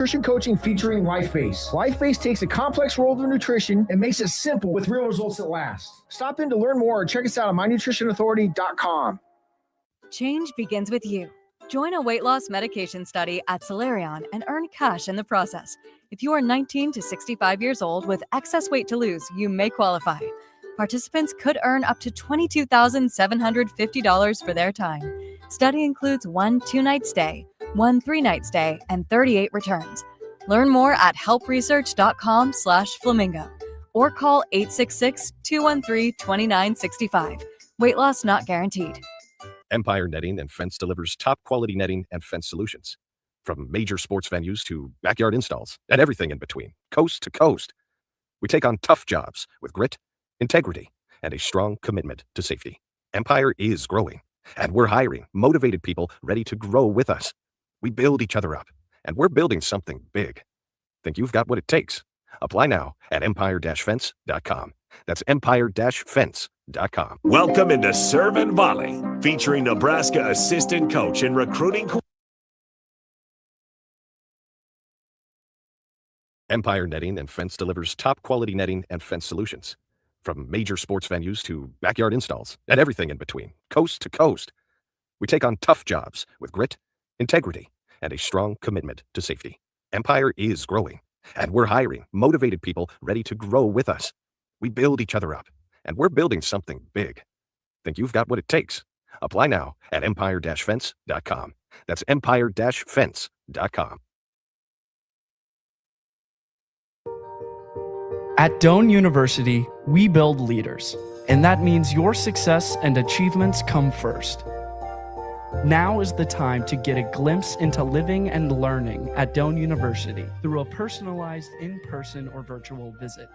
Nutrition coaching featuring LifeBase. LifeBase takes a complex world of nutrition and makes it simple with real results that last. Stop in to learn more or check us out at mynutritionauthority.com. Change begins with you. Join a weight loss medication study at Solarion and earn cash in the process. If you are 19 to 65 years old with excess weight to lose, you may qualify. Participants could earn up to $22,750 for their time. Study includes 1 2-night stay, 1 3-night stay, and 38 returns. Learn more at helpresearch.com/flamingo or call 866-213-2965. Weight loss not guaranteed. Empire Netting and Fence delivers top-quality netting and fence solutions. From major sports venues to backyard installs and everything in between, coast to coast. We take on tough jobs with grit, integrity, and a strong commitment to safety. Empire is growing, and we're hiring motivated people ready to grow with us. We build each other up, and we're building something big. Think you've got what it takes? Apply now at empire-fence.com. That's empire-fence.com. Welcome into Serve and Volley, featuring Nebraska assistant coach and recruiting. Empire Netting and Fence delivers top-quality netting and fence solutions. From major sports venues to backyard installs and everything in between, coast to coast. We take on tough jobs with grit, integrity, and a strong commitment to safety. Empire is growing, and we're hiring motivated people ready to grow with us. We build each other up, and we're building something big. Think you've got what it takes? Apply now at empire-fence.com. That's empire-fence.com. At Doane University, we build leaders, and that means your success and achievements come first. Now is the time to get a glimpse into living and learning at Doane University through a personalized in-person or virtual visit.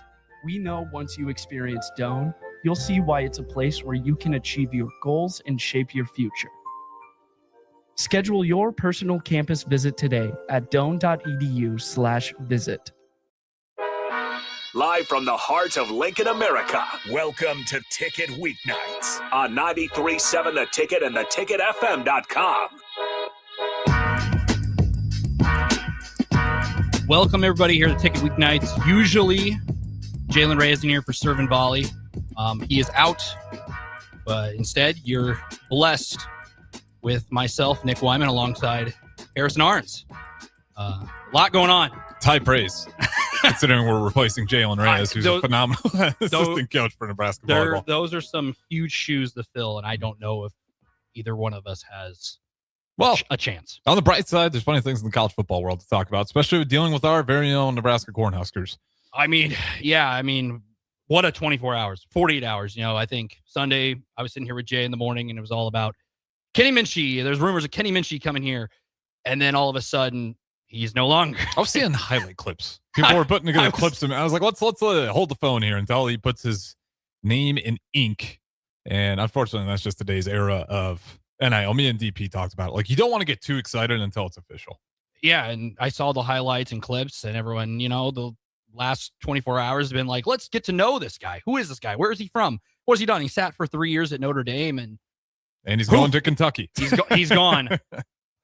We know once you experience Doane, you'll see why it's a place where you can achieve your goals and shape your future. Schedule your personal campus visit today at doane.edu/visit. Live from the heart of Lincoln, America, welcome to Ticket Weeknights on 93.7 The Ticket and theticketfm.com. Welcome, everybody, here to Ticket Weeknights. Usually, Jalen Ray is in here for Serve and Volley. He is out, but instead, you're blessed with myself, Nick Whyman, alongside Harrison Arens. A lot going on. It's high praise, considering we're replacing Jalen Reyes, who's a phenomenal assistant coach for Nebraska volleyball. Those are some huge shoes to fill, and I don't know if either one of us has a chance. On the bright side, there's plenty of things in the college football world to talk about, especially with dealing with our very own Nebraska Cornhuskers. I mean, what a 24 hours, 48 hours. I think Sunday I was sitting here with Jay in the morning, and it was all about Kenny Minchie. There's rumors of Kenny Minchie coming here, and then all of a sudden, he's no longer. I was seeing highlight clips. People were putting together clips of him. I was like, let's hold the phone here until he puts his name in ink. And unfortunately, that's just today's era of NIL. Me and DP talked about it. Like, you don't want to get too excited until it's official. Yeah, and I saw the highlights and clips, and everyone, the last 24 hours has been like, let's get to know this guy. Who is this guy? Where is he from? What has he done? He sat for 3 years at Notre Dame, and he's going to Kentucky. He's gone.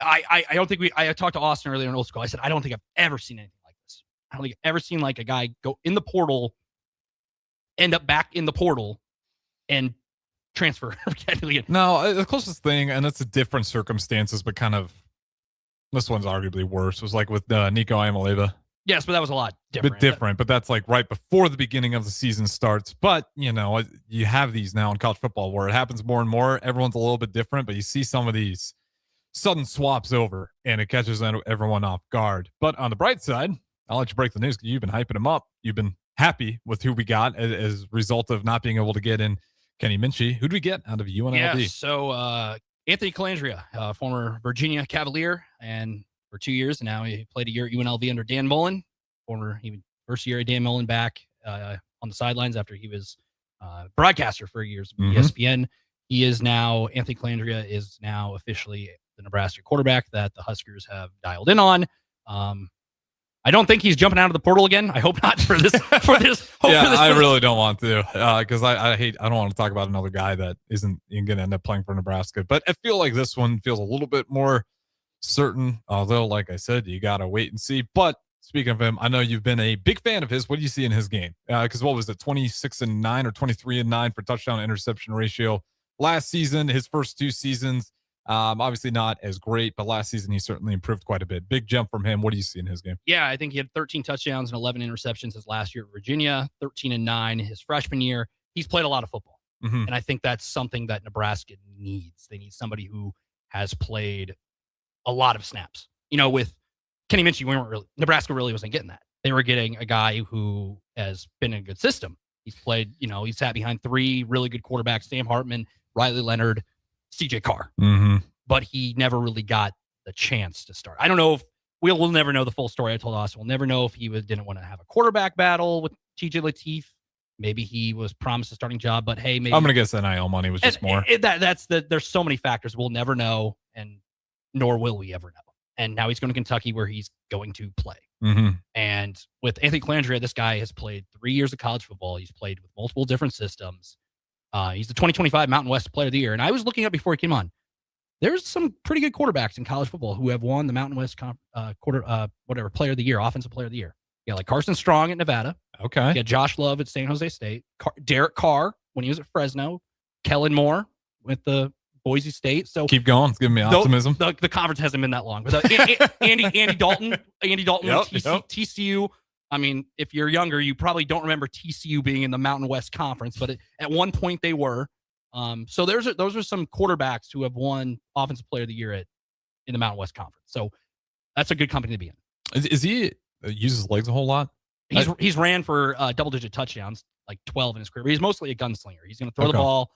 I don't think I talked to Austin earlier in old school. I said, I don't think I've ever seen anything like this. I don't think I've ever seen like a guy go in the portal, end up back in the portal, and transfer. No, the closest thing, and it's a different circumstances, but kind of, this one's arguably worse, was like with Nico Amaleva. Yes, but that was a lot different. But that's like right before the beginning of the season starts. But, you have these now in college football where it happens more and more. Everyone's a little bit different, but you see some of these sudden swaps over, and it catches everyone off guard. But on the bright side, I'll let you break the news because you've been hyping him up. You've been happy with who we got as a result of not being able to get in Kenny Minchie. Who'd we get out of UNLV? Yeah, so Anthony Calandria, former Virginia Cavalier, and for 2 years, and now he played a year at UNLV under Dan Mullen, first year at Dan Mullen back on the sidelines after he was broadcaster for years at ESPN. He is now, Anthony Calandria is now officially the Nebraska quarterback that the Huskers have dialed in on. I don't think he's jumping out of the portal again. I hope not for this. I really don't want to because I don't want to talk about another guy that isn't going to end up playing for Nebraska. But I feel like this one feels a little bit more certain, although, like I said, you got to wait and see. But speaking of him, I know you've been a big fan of his. What do you see in his game? Because what was it, 26-9 or 23-9 for touchdown interception ratio last season? His first 2 seasons, obviously not as great, but last season he certainly improved quite a bit. Big jump from him. What do you see in his game? Yeah, I think he had 13 touchdowns and 11 interceptions his last year at Virginia, 13-9 his freshman year. He's played a lot of football. Mm-hmm. And I think that's something that Nebraska needs. They need somebody who has played a lot of snaps. With Kenny Minchey, Nebraska really wasn't getting that. They were getting a guy who has been in a good system. He's played, he sat behind 3 really good quarterbacks, Sam Hartman, Riley Leonard, CJ Carr. Mm-hmm. But he never really got the chance to start. I don't know if we'll never know the full story. I told Austin, we'll never know if he didn't want to have a quarterback battle with TJ Lateef. Maybe he was promised a starting job, but hey, maybe I'm going to guess NIL money was just more. There's so many factors we'll never know, and nor will we ever know. And now he's going to Kentucky where he's going to play. Mm-hmm. And with Anthony Colandrea, this guy has played 3 years of college football. He's played with multiple different systems. He's the 2025 Mountain West Player of the Year. And I was looking up before he came on. There's some pretty good quarterbacks in college football who have won the Mountain West Player of the Year, Offensive Player of the Year. Yeah, like Carson Strong at Nevada. Okay. Yeah, Josh Love at San Jose State. Derek Carr when he was at Fresno. Kellen Moore with the Boise State. So keep going. It's giving me optimism. The conference hasn't been that long. But Andy Dalton with TCU. I mean, if you're younger, you probably don't remember TCU being in the Mountain West Conference, but at one point they were. So those are some quarterbacks who have won Offensive Player of the Year in the Mountain West Conference. So that's a good company to be in. Is he uses his legs a whole lot? He's ran for double-digit touchdowns, like 12 in his career. But he's mostly a gunslinger. He's going to throw the ball.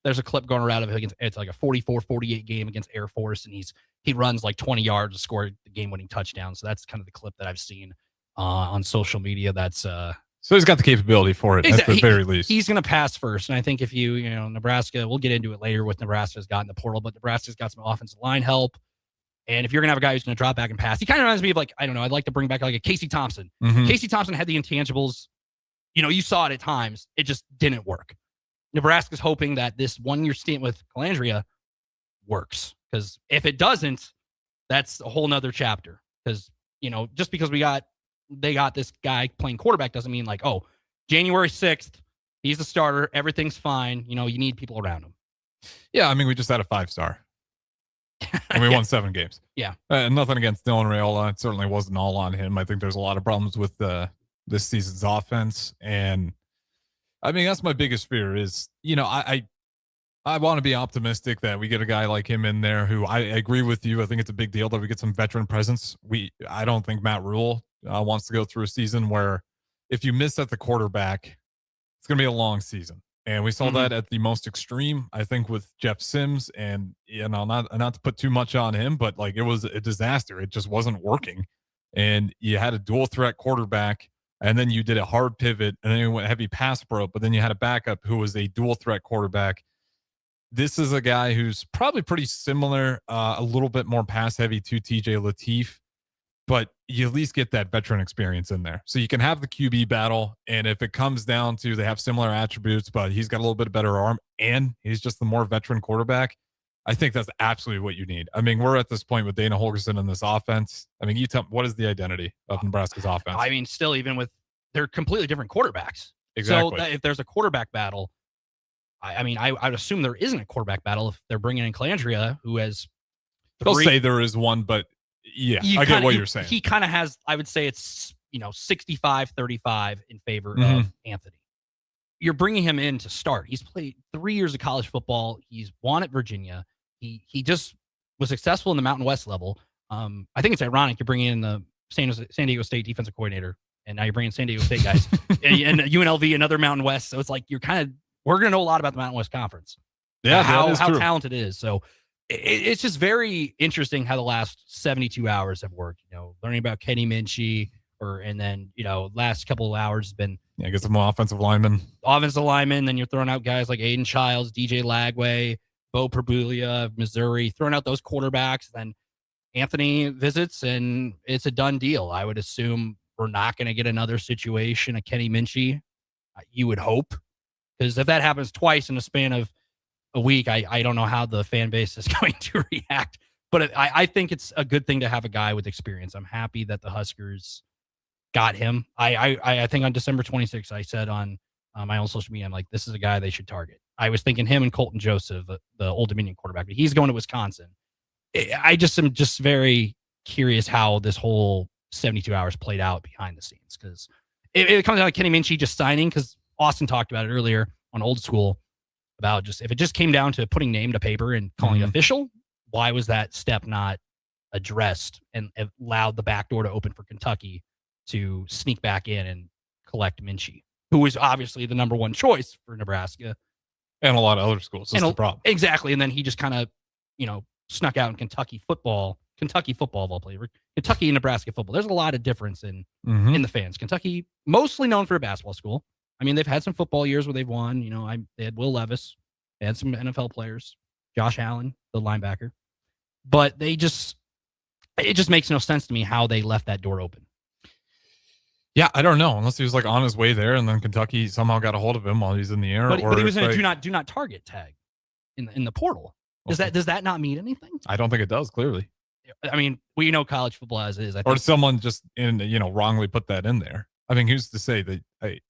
There's a clip going around of him against, it's like a 44-48 game against Air Force, and he runs like 20 yards to score the game-winning touchdown. So that's kind of the clip that I've seen on social media. That's so he's got the capability for it at the very least. He's going to pass first, and I think if Nebraska, we'll get into it later with Nebraska's got in the portal, but Nebraska's got some offensive line help. And if you're going to have a guy who's going to drop back and pass, he kind of reminds me of I'd like to bring back like a Casey Thompson. Mm-hmm. Casey Thompson had the intangibles. You saw it at times. It just didn't work. Nebraska's hoping that this 1-year stint with Colandrea works. Because if it doesn't, that's a whole nother chapter. Because, just because they got this guy playing quarterback doesn't mean January 6th, he's the starter. Everything's fine. You need people around him. Yeah, I mean, we just had a 5-star. And we won 7 games. Yeah. Nothing against Dylan Raiola. It certainly wasn't all on him. I think there's a lot of problems with this season's offense. And I mean, that's my biggest fear is, I want to be optimistic that we get a guy like him in there who I agree with you. I think it's a big deal that we get some veteran presence. I don't think Matt Rule wants to go through a season where if you miss at the quarterback, it's going to be a long season. And we saw that at the most extreme, I think, with Jeff Sims. And, not to put too much on him, but it was a disaster. It just wasn't working. And you had a dual threat quarterback, and then you did a hard pivot, and then you went heavy pass pro, but then you had a backup who was a dual threat quarterback. This is a guy who's probably pretty similar, a little bit more pass heavy to TJ Lateef, but you at least get that veteran experience in there. So you can have the QB battle, and if it comes down to they have similar attributes, but he's got a little bit better arm, and he's just the more veteran quarterback, I think that's absolutely what you need. I mean, we're at this point with Dana Holgorsen in this offense. I mean, you tell me, what is the identity of Nebraska's offense? I mean, still, even with they're completely different quarterbacks. Exactly. So if there's a quarterback battle, I would assume there isn't a quarterback battle if they're bringing in Colandrea, who has They'll say there is one, but yeah, I get what you're saying. He kind of has, I would say it's, 65-35 in favor of Anthony. You're bringing him in to start. He's played 3 years of college football. He's won at Virginia. He just was successful in the Mountain West level. I think it's ironic you're bringing in the San Diego State defensive coordinator, and now you're bringing San Diego State guys and UNLV, another Mountain West. So it's like we're going to know a lot about the Mountain West Conference. Yeah, how talented it is. So it's just very interesting how the last 72 hours have worked. Learning about Kenny Minchey, and then last couple of hours has been get some more offensive linemen. Then you're throwing out guys like Aiden Childs, DJ Lagway, Bo Perbulia of Missouri, throwing out those quarterbacks. Then Anthony visits, and it's a done deal. I would assume we're not going to get another situation of Kenny Minchey. You would hope, because if that happens twice in the span of a week, I don't know how the fan base is going to react. But I think it's a good thing to have a guy with experience. I'm happy that the Huskers got him. I think on December 26th, I said on my own social media, I'm like, this is a guy they should target. I was thinking him and Colton Joseph, the Old Dominion quarterback, but he's going to Wisconsin. I just am just very curious how this whole 72 hours played out behind the scenes, because it comes down to Kenny Minchie just signing, because Austin talked about it earlier on Old School about just if it just came down to putting name to paper and calling it official, why was that step not addressed and allowed the back door to open for Kentucky to sneak back in and collect Minchie, who was obviously the number one choice for Nebraska and a lot of other schools. That's the problem. Exactly. And then he just kind of, snuck out in Kentucky football of all places, Kentucky and Nebraska football. There's a lot of difference in the fans. Kentucky, mostly known for a basketball school. I mean, they've had some football years where they've won. They had Will Levis. They had some NFL players. Josh Allen, the linebacker. But it just makes no sense to me how they left that door open. Yeah, I don't know. Unless he was like on his way there and then Kentucky somehow got a hold of him while he's in the air. But he was in a do not target tag in the portal. Does that not mean anything? I don't think it does, clearly. I mean, we know college football as is. Or someone just wrongly put that in there. I mean, who's to say that? Hey,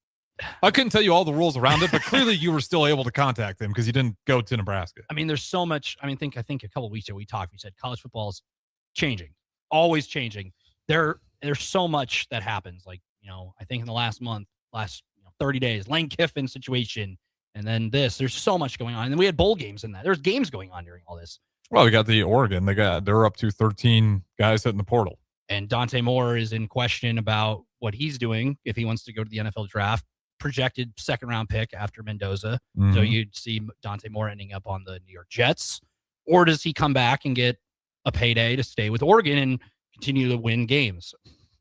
I couldn't tell you all the rules around it, but clearly you were still able to contact him because you didn't go to Nebraska. I mean, there's so much. I think a couple of weeks ago we talked. We said college football is changing, always changing. There's so much that happens. Like, I think in the last 30 days, Lane Kiffin situation, and then there's so much going on. And then we had bowl games in that. There's games going on during all this. Well, we got the Oregon. They're up to 13 guys hitting the portal. And Dante Moore is in question about what he's doing if he wants to go to the NFL draft. Projected second-round pick after Mendoza. So you'd see Dante Moore ending up on the New York Jets. Or does he come back and get a payday to stay with Oregon and continue to win games?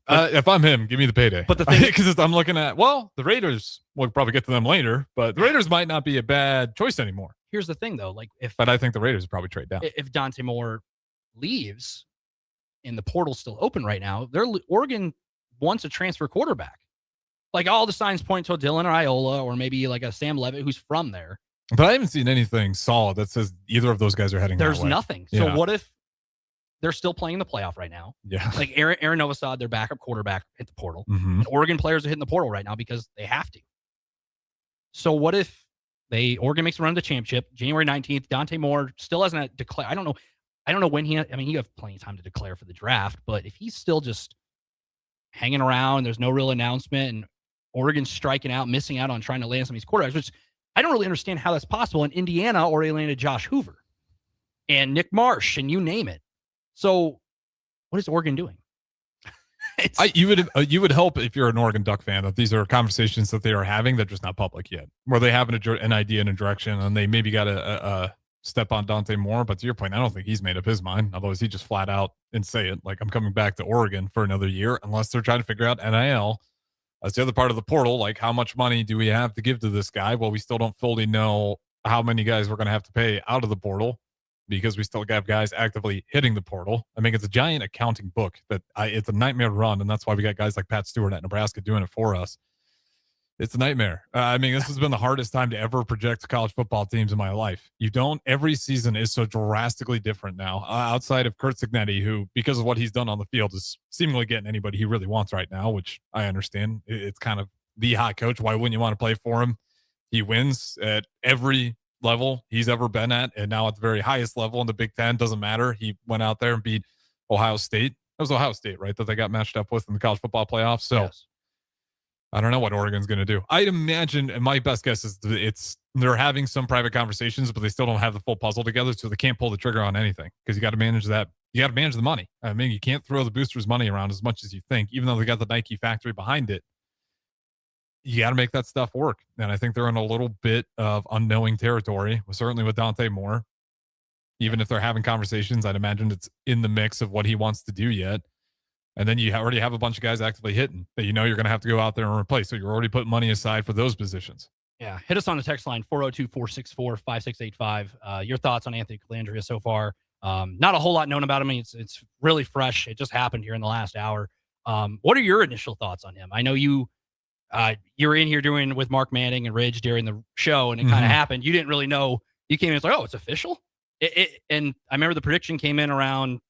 If I'm him, give me the payday. But the thing, because I'm looking at, the Raiders, we'll probably get to them later, but the Raiders might not be a bad choice anymore. Here's the thing, though. But I think the Raiders would probably trade down. If Dante Moore leaves and the portal's still open right now, Oregon wants a transfer quarterback. Like, all the signs point to Dylan or Iola or maybe like a Sam Levitt who's from there. But I haven't seen anything solid that says either of those guys are heading There's that way. nothing. So what if they're still playing the playoff right now? Yeah. Like Aaron Novosad, their backup quarterback, hit the portal. Mm-hmm. And Oregon players are hitting the portal right now because they have to. So what if Oregon makes a run to the championship, January 19th, Dante Moore still hasn't declared. I don't know when you have plenty of time to declare for the draft, but if he's still just hanging around, there's no real announcement, and Oregon's striking out, missing out on trying to land some of these quarterbacks, which I don't really understand how that's possible. In Indiana, already landed Josh Hoover and Nick Marsh, and you name it. So what is Oregon doing? You would hope, if you're an Oregon Duck fan, that these are conversations that they are having that are just not public yet, where they have an idea and a direction, and they maybe got a step on Dante Moore. But to your point, I don't think he's made up his mind. Otherwise, he just flat out and say it, like, I'm coming back to Oregon for another year, unless they're trying to figure out NIL. That's the other part of the portal. Like, how much money do we have to give to this guy? Well, we still don't fully know how many guys we're going to have to pay out of the portal, because we still have guys actively hitting the portal. I mean, it's a giant accounting book it's a nightmare to run, and that's why we got guys like Pat Stewart at Nebraska doing it for us. It's a nightmare. I mean, this has been the hardest time to ever project college football teams in my life. Every season is so drastically different now, outside of Kurt Cignetti, who, because of what he's done on the field, is seemingly getting anybody he really wants right now, which I understand. It's kind of the hot coach. Why wouldn't you want to play for him? He wins at every level he's ever been at, and now at the very highest level in the Big Ten. Doesn't matter. He went out there and beat Ohio State. That was Ohio State, right, that they got matched up with in the college football playoffs. So yes. I don't know what Oregon's going to do. I'd imagine, and my best guess is they're having some private conversations, but they still don't have the full puzzle together, so they can't pull the trigger on anything, because you got to manage that. You got to manage the money. I mean, you can't throw the boosters' money around as much as you think, even though they got the Nike factory behind it. You got to make that stuff work. And I think they're in a little bit of unknowing territory, certainly with Dante Moore. Even if they're having conversations, I'd imagine it's in the mix of what he wants to do yet. And then you already have a bunch of guys actively hitting that you're going to have to go out there and replace. So you're already putting money aside for those positions. Yeah. Hit us on the text line, 402-464-5685. Your thoughts on Anthony Colandrea so far. Not a whole lot known about him. I mean, it's really fresh. It just happened here in the last hour. What are your initial thoughts on him? I know you were in here doing with Mark Manning and Ridge during the show, and it kind of happened. You didn't really know. You came in and was like, oh, it's official? And I remember the prediction came in around,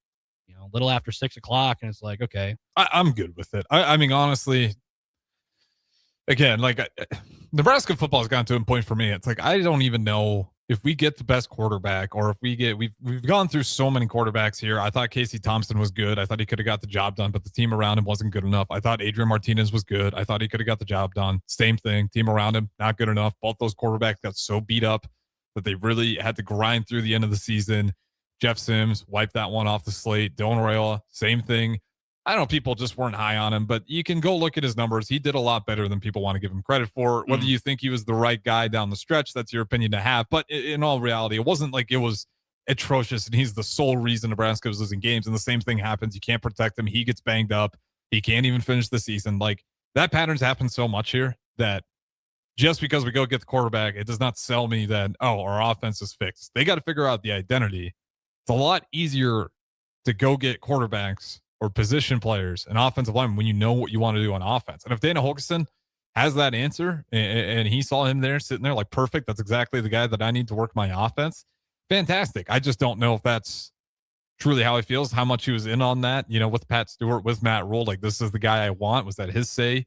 a little after 6:00, and it's like, okay, I'm good with it. I mean, honestly, again, Nebraska football has gotten to a point for me. It's like, I don't even know if we get the best quarterback, or if we've gone through so many quarterbacks here. I thought Casey Thompson was good. I thought he could have got the job done, but the team around him wasn't good enough. I thought Adrian Martinez was good. I thought he could have got the job done. Same thing. Team around him, not good enough. Both those quarterbacks got so beat up that they really had to grind through the end of the season. Jeff Sims wiped that one off the slate. Dylan Raiola, same thing. I don't know, people just weren't high on him, but you can go look at his numbers. He did a lot better than people want to give him credit for. Whether you think he was the right guy down the stretch, that's your opinion to have. But in all reality, it wasn't like it was atrocious and he's the sole reason Nebraska was losing games. And the same thing happens. You can't protect him. He gets banged up. He can't even finish the season. Like, that pattern's happened so much here that just because we go get the quarterback, it does not sell me that, oh, our offense is fixed. They got to figure out the identity. It's a lot easier to go get quarterbacks or position players and offensive linemen when you know what you want to do on offense. And if Dana Holgerson has that answer and he saw him there sitting there like, perfect, that's exactly the guy that I need to work my offense, fantastic. I just don't know if that's truly how he feels, how much he was in on that, with Pat Stewart, with Matt Rule, like, this is the guy I want. Was that his say?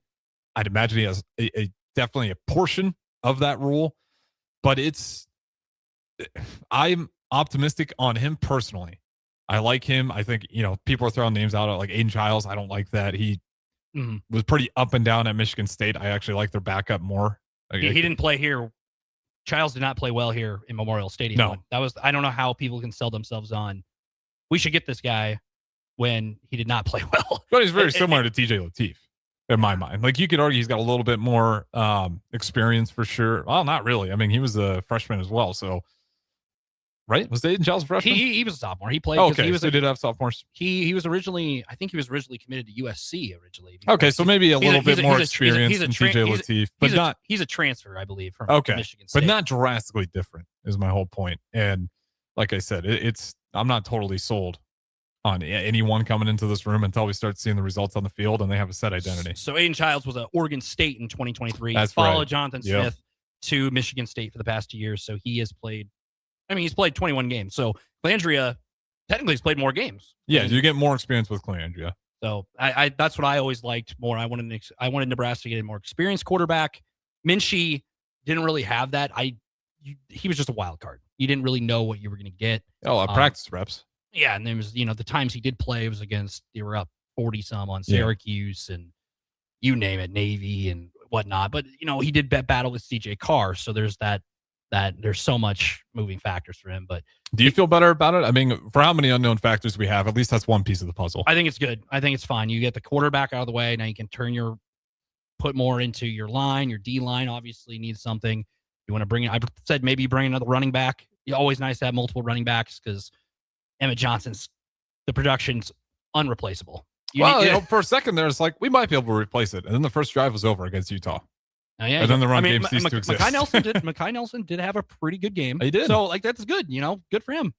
I'd imagine he has a definitely a portion of that rule, but I'm optimistic on him personally. I like him. I think, people are throwing names out like Aiden Childs. I don't like that. He was pretty up and down at Michigan State. I actually like their backup more. He didn't play here. Childs did not play well here in Memorial Stadium. No. I don't know how people can sell themselves on, we should get this guy, when he did not play well. But he's very similar to TJ Lateef in my mind. Like, you could argue he's got a little bit more experience for sure. Well, not really. I mean, he was a freshman as well. So, right? Was Aiden Childs a freshman? He was a sophomore. He played. Okay, he did have sophomores. He was originally, I think he was originally committed to USC originally. Okay, so maybe a little bit more experience than TJ Lateef, but he's a transfer, I believe, from Michigan State. But not drastically different is my whole point. And like I said, I'm not totally sold on anyone coming into this room until we start seeing the results on the field and they have a set identity. So Aiden Childs was at Oregon State in 2023. That's followed right. Jonathan Smith to Michigan State for the past 2 years. So he has played, he's played 21 games. So Calandria technically has played more games. Yeah, you get more experience with Calandria. So I that's what I always liked more. I wanted Nebraska to get a more experienced quarterback. Minchie didn't really have that. He was just a wild card. You didn't really know what you were going to get. Practice reps. Yeah, and there was, the times he did play was against, they were up 40-some on Syracuse and you name it, Navy and whatnot. But, he did battle with CJ Carr, so there's that there's so much moving factors for him. But do you feel better about it? I mean, for how many unknown factors we have, at least that's one piece of the puzzle. I think it's good. I think it's fine. You get the quarterback out of the way. Now you can put more into your line. Your D line obviously needs something. You want to bring in, I said maybe bring another running back. It's always nice to have multiple running backs because Emmett Johnson's, the production's unreplaceable. For a second there, it's like, we might be able to replace it. And then the first drive was over against Utah. Yeah, and then the run game ceased to exist. Makai Nelson did have a pretty good game. He did. So, that's good. Good for him.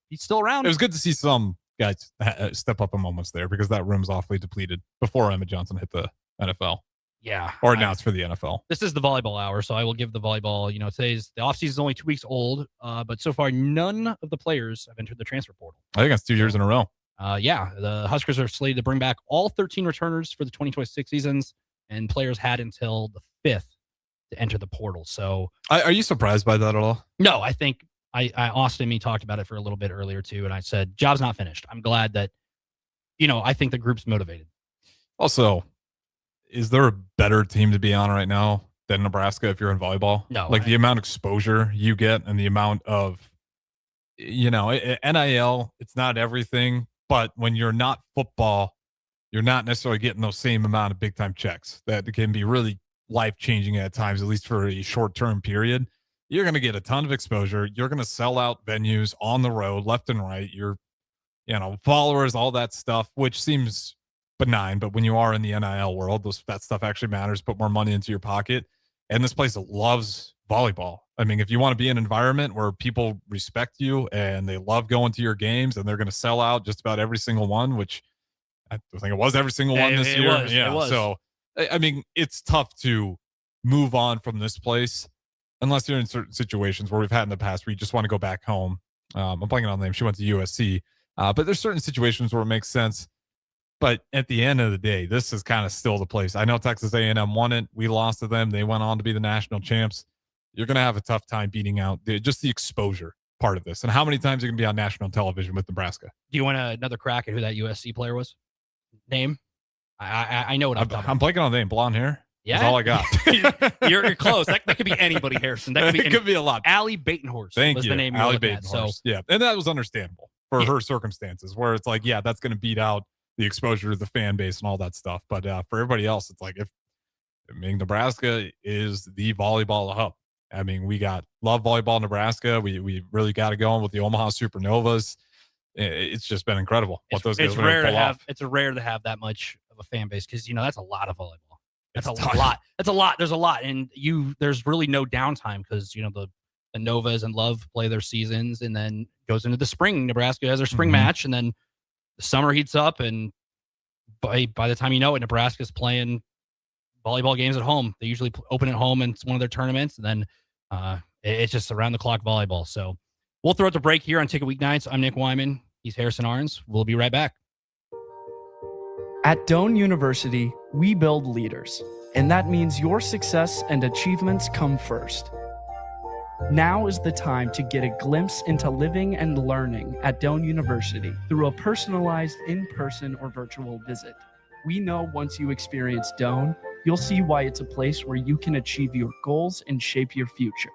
He's still around. It was good to see some guys step up in moments there because that room's awfully depleted before Emmett Johnson hit the NFL. Yeah. Or announced for the NFL. This is the volleyball hour, so I will give the volleyball, the offseason is only 2 weeks old, but so far none of the players have entered the transfer portal. I think that's 2 years in a row. The Huskers are slated to bring back all 13 returners for the 2026 seasons, and players had until the 5th to enter the portal. So, are you surprised by that at all? No, I think Austin and me talked about it for a little bit earlier too, and I said job's not finished. I'm glad that, I think the group's motivated. Also, is there a better team to be on right now than Nebraska if you're in volleyball? No. The amount of exposure you get and the amount of, NIL, it's not everything, but when you're not football, you're not necessarily getting those same amount of big time checks that can be really life-changing at times, at least for a short-term period. You're going to get a ton of exposure. You're going to sell out venues on the road, left and right. Your, followers, all that stuff, which seems benign, but when you are in the NIL world, that stuff actually matters. Put more money into your pocket. And this place loves volleyball. I mean, if you want to be in an environment where people respect you and they love going to your games and they're going to sell out just about every single one, which I think it was every single one this year. It was. So, I mean, it's tough to move on from this place unless you're in certain situations where we've had in the past where you just want to go back home I'm blanking on the name. She went to USC. But there's certain situations where it makes sense. But at the end of the day, this is kind of still the place. I know Texas A&M won it. We lost to them. They went on to be the national champs. You're going to have a tough time beating out just the exposure part of this. And how many times are you going to be on national television with Nebraska? Do you want another crack at who that USC player was? Name? I know what I'm talking about. I'm blanking on the name. Blonde hair? Yeah. That's all I got. You're close. That could be anybody, Harrison. That could be a lot. Allie Batenhorst was the name. Allie Batenhorst. So, yeah. And that was understandable for her circumstances, where it's like, yeah, that's going to beat out the exposure to the fan base and all that stuff. But for everybody else, it's like, Nebraska is the volleyball hub. I mean, we love volleyball Nebraska. We really got it going with the Omaha Supernovas. It's just been incredible. It's rare to have that much of a fan base, because that's a lot of volleyball. That's a lot. That's a lot. There's a lot, and there's really no downtime, because the Novas and Love play their seasons, and then goes into the spring. Nebraska has their spring match, and then the summer heats up, and by the time you know it, Nebraska's playing volleyball games at home. They usually open at home, and it's one of their tournaments, and then it's just around the clock volleyball. So we'll throw out the break here on Ticket Weeknights. I'm Nick Whyman. He's Harrison Arens. We'll be right back. At Doane University, we build leaders, and that means your success and achievements come first. Now is the time to get a glimpse into living and learning at Doane University through a personalized in-person or virtual visit. We know once you experience Doane, you'll see why it's a place where you can achieve your goals and shape your future.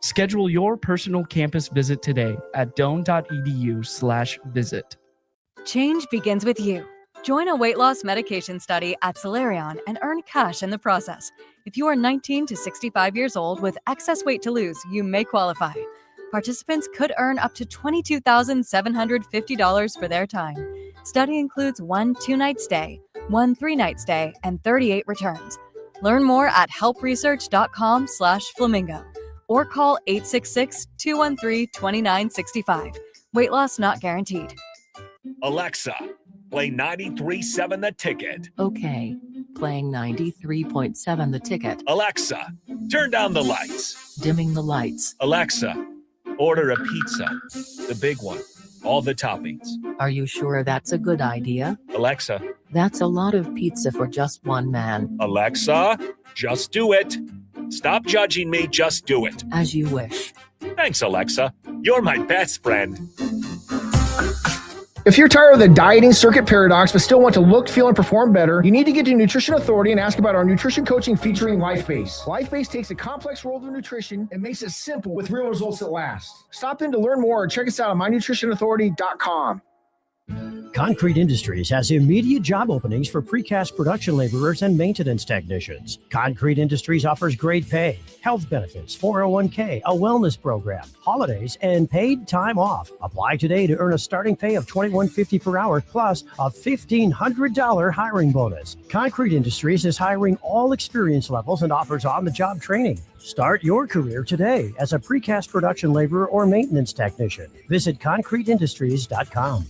Schedule your personal campus visit today at doane.edu/visit. Change begins with you. Join a weight loss medication study at Solarion and earn cash in the process. If you are 19 to 65 years old with excess weight to lose, you may qualify. Participants could earn up to $22,750 for their time. Study includes 1 2-night stay, 1 3-night stay, and 38 returns. Learn more at helpresearch.com/flamingo or call 866-213-2965. Weight loss not guaranteed. Alexa, play 93.7 The Ticket. Okay, playing 93.7 The Ticket. Alexa, turn down the lights. Dimming the lights. Alexa, order a pizza, the big one, all the toppings. Are you sure that's a good idea? Alexa. That's a lot of pizza for just one man. Alexa, just do it. Stop judging me, just do it. As you wish. Thanks, Alexa. You're my best friend. If you're tired of the dieting circuit paradox but still want to look, feel, and perform better, you need to get to Nutrition Authority and ask about our nutrition coaching featuring LifeBase. LifeBase takes a complex world of nutrition and makes it simple with real results that last. Stop in to learn more or check us out at mynutritionauthority.com. Concrete Industries has immediate job openings for precast production laborers and maintenance technicians. Concrete Industries offers great pay, health benefits, 401k, a wellness program, holidays, and paid time off. Apply today to earn a starting pay of $21.50 per hour plus a $1,500 hiring bonus. Concrete Industries is hiring all experience levels and offers on-the-job training. Start your career today as a precast production laborer or maintenance technician. Visit concreteindustries.com.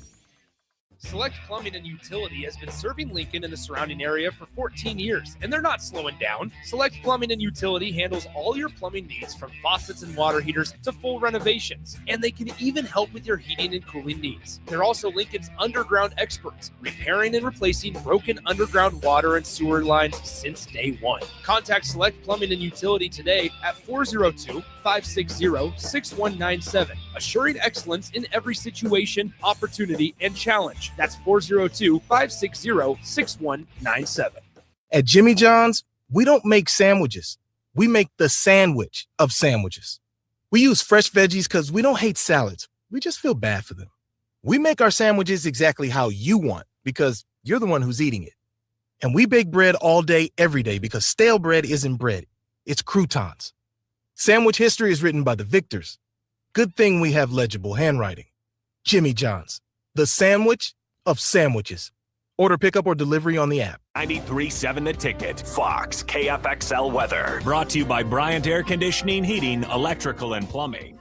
Select Plumbing and Utility has been serving Lincoln and the surrounding area for 14 years, and they're not slowing down. Select Plumbing and Utility handles all your plumbing needs, from faucets and water heaters to full renovations, and they can even help with your heating and cooling needs. They're also Lincoln's underground experts, repairing and replacing broken underground water and sewer lines since day one. Contact Select Plumbing and Utility today at 402-560-6197, assuring excellence in every situation, opportunity, and challenge. That's 402-560-6197. At Jimmy John's, we don't make sandwiches. We make the sandwich of sandwiches. We use fresh veggies because we don't hate salads. We just feel bad for them. We make our sandwiches exactly how you want because you're the one who's eating it. And we bake bread all day, every day, because stale bread isn't bread. It's croutons. Sandwich history is written by the victors. Good thing we have legible handwriting. Jimmy John's, the sandwich of sandwiches. Order pickup or delivery on the app. 93.7 The Ticket. Fox KFXL weather. Brought to you by Bryant Air Conditioning, Heating, Electrical, and Plumbing.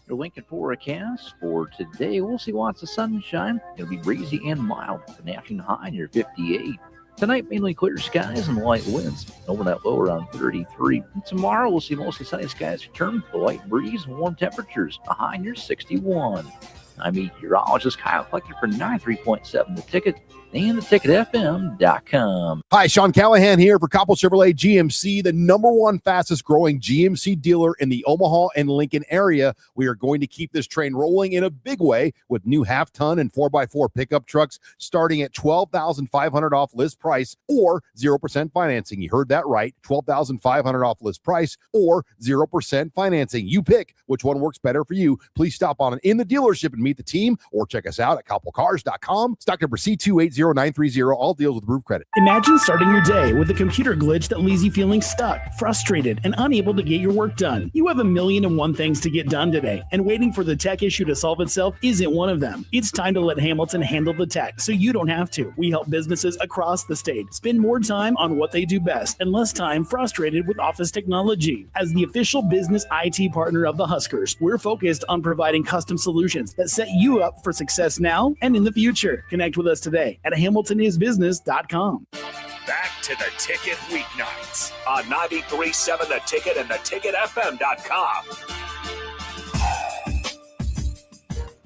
The Lincoln forecast for today, we'll see lots of sunshine. It'll be breezy and mild with a national high near 58. Tonight, mainly clear skies and light winds. Overnight low around 33. And tomorrow, we'll see mostly sunny skies return with a light breeze and warm temperatures. A high near 61. I'm meteorologist Kyle Flecker for 93.7 The Ticket and theticketfm.com. Hi, Sean Callahan here for Coppell Chevrolet GMC, the number one fastest growing GMC dealer in the Omaha and Lincoln area. We are going to keep this train rolling in a big way with new half-ton and 4x4 pickup trucks starting at $12,500 off list price or 0% financing. You heard that right, $12,500 off list price or 0% financing. You pick which one works better for you. Please stop on in the dealership and meet the team or check us out at coppellcars.com. Stock number C280930. All deals with approved credit. Imagine starting your day with a computer glitch that leaves you feeling stuck, frustrated, and unable to get your work done. You have 1,000,001 things to get done today, and waiting for the tech issue to solve itself isn't one of them. It's time to let Hamilton handle the tech so you don't have to. We help businesses across the state spend more time on what they do best and less time frustrated with office technology. As the official business IT partner of the Huskers, we're focused on providing custom solutions that set you up for success now and in the future. Connect with us today at HamiltonIsBusiness.com. Back to the Ticket Weeknights on 93.7 The Ticket and theticketfm.com.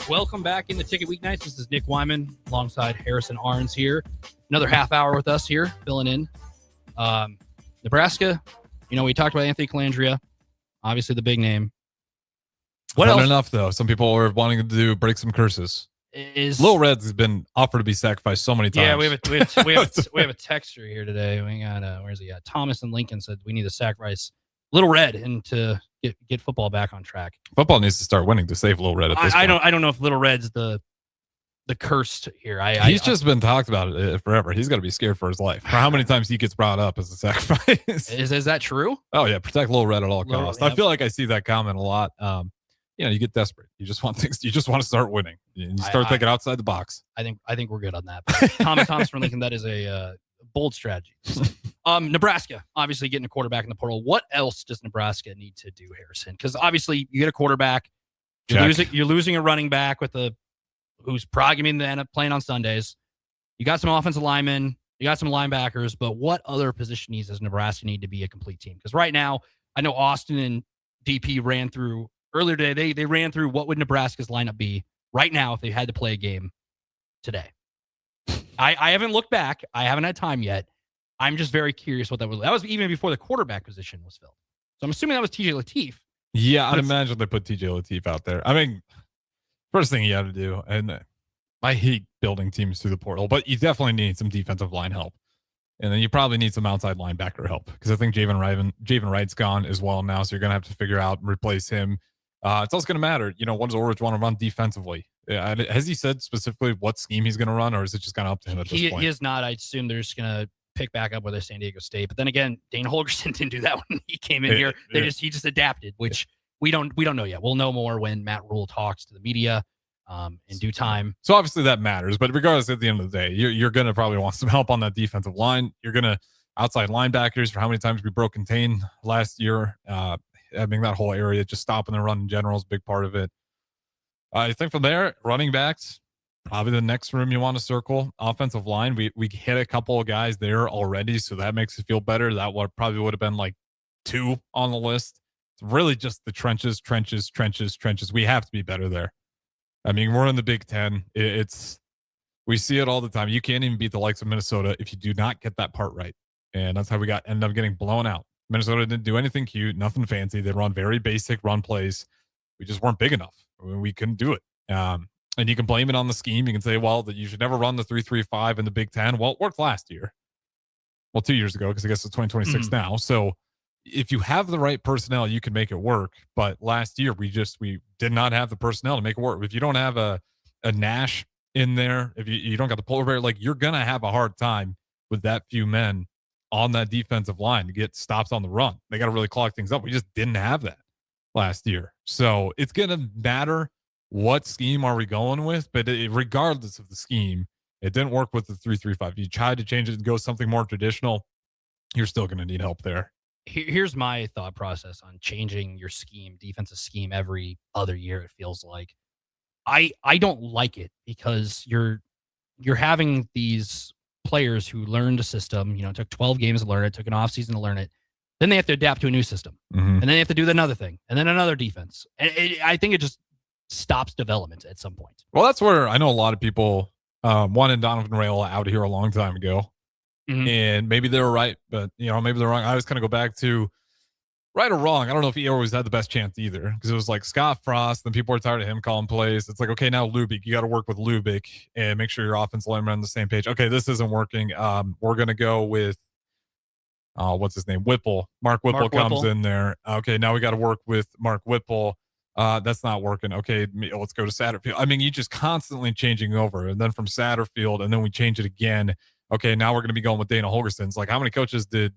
Welcome back in the Ticket Weeknights. This is Nick Whyman alongside Harrison Arens here. Another half hour with us here, filling in. Nebraska, we talked about Anthony Calandria, obviously the big name. What else? Enough, though. Some people are wanting to break some curses. Little Reds has been offered to be sacrificed so many times. Yeah, we have a texter here today. We got where's he at? Thomas and Lincoln said we need to sacrifice Little Red and to get football back on track. Football needs to start winning to save Little Red at this point. I don't know if Little Red's the cursed here. He's just been talked about it forever. He's got to be scared for his life. For how many times he gets brought up as a sacrifice. Is that true? Oh yeah, protect Little Red at all costs. I feel like I see that comment a lot. You get desperate. You just want things. You just want to start winning. You start thinking outside the box. I think we're good on that. But Thomas from Lincoln, that is a bold strategy. Nebraska, obviously getting a quarterback in the portal. What else does Nebraska need to do, Harrison? Because obviously you get a quarterback. You're losing a running back who's probably going to end up playing on Sundays. You got some offensive linemen. You got some linebackers. But what other position needs does Nebraska need to be a complete team? Because right now, I know Austin and DP ran through earlier today. They ran through what would Nebraska's lineup be right now if they had to play a game today. I haven't looked back. I haven't had time yet. I'm just very curious what that was. That was even before the quarterback position was filled. So I'm assuming that was TJ Lateef. Yeah, I'd imagine they put TJ Lateef out there. I mean, first thing you have to do, and I hate building teams through the portal, but you definitely need some defensive line help. And then you probably need some outside linebacker help because I think Javen Wright's gone as well now. So you're going to have to figure out and replace him. It's also going to matter, what does Orridge want to run defensively? Has he said specifically what scheme he's going to run, or is it just kind of up to him at this point? He is not. I assume they're just going to pick back up with San Diego State. But then again, Dane Holgerson didn't do that when he came in here. He just adapted, which we don't know yet. We'll know more when Matt Rule talks to the media in due time. So obviously that matters. But regardless, at the end of the day, you're going to probably want some help on that defensive line. You're going to outside linebackers for how many times we broke contain last year. I mean, that whole area, just stopping the run in general is a big part of it. I think from there, running backs, probably the next room you want to circle. Offensive line, we hit a couple of guys there already, so that makes it feel better. That probably would have been like 2 on the list. It's really just the trenches. We have to be better there. I mean, we're in the Big Ten. We see it all the time. You can't even beat the likes of Minnesota if you do not get that part right. And that's how we ended up getting blown out. Minnesota didn't do anything cute, nothing fancy. They run very basic run plays. We just weren't big enough. We couldn't do it. And you can blame it on the scheme. You can say, well, that you should never run the 3-3-5 in the Big Ten. Well, it worked last year. Well, 2 years ago, because I guess it's 2026 now. So if you have the right personnel, you can make it work. But last year, we did not have the personnel to make it work. If you don't have a Nash in there, if you don't got the polar bear, you're going to have a hard time with that few men on that defensive line to get stops on the run. They got to really clog things up. We just didn't have that last year. So it's going to matter what scheme are we going with, but regardless of the scheme, it didn't work with the 3-3-5. You tried to change it and go something more traditional, you're still going to need help there. Here's my thought process on changing your defensive scheme every other year. It feels like I don't like it because you're having these players who learned a system. It took 12 games to learn it, took an offseason to learn it. Then they have to adapt to a new system. And then they have to do another thing, and then another defense. And I think it just stops development at some point. Well, that's where I know a lot of people wanted Donovan Raiola out of here a long time ago. And maybe they were right, but maybe they're wrong. I always kind of go back to right or wrong. I don't know if he always had the best chance either, because it was like Scott Frost, then people were tired of him calling plays. It's like, okay, now Lubick, you got to work with Lubick and make sure your offensive linemen are on the same page. Okay, this isn't working. We're going to go with, what's his name? Whipple. Mark Whipple comes in there. Okay, now we got to work with Mark Whipple. That's not working. Okay, let's go to Satterfield. I mean, you just constantly changing over. And then from Satterfield, and then we change it again. Okay, now we're going to be going with Dana Holgorsen. It's like, how many coaches did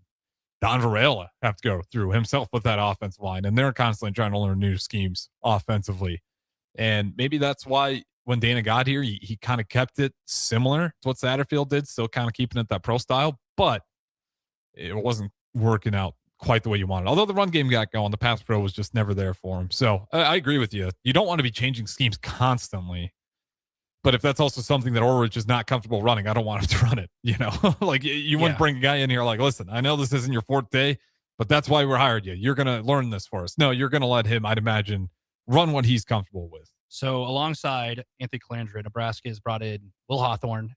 Don Raiola have to go through himself with that offensive line? And they're constantly trying to learn new schemes offensively. And maybe that's why when Dana got here, he kind of kept it similar to what Satterfield did, still kind of keeping it that pro style, but it wasn't working out quite the way you wanted. Although the run game got going, the pass pro was just never there for him. So I agree with you. You don't want to be changing schemes constantly. But if that's also something that Orridge is not comfortable running, I don't want him to run it. Like you wouldn't bring a guy in here like, listen, I know this isn't your fourth day, but that's why we hired you. You're going to learn this for us. No, you're going to let him, I'd imagine, run what he's comfortable with. So alongside Anthony Calandra, Nebraska has brought in Will Hawthorne,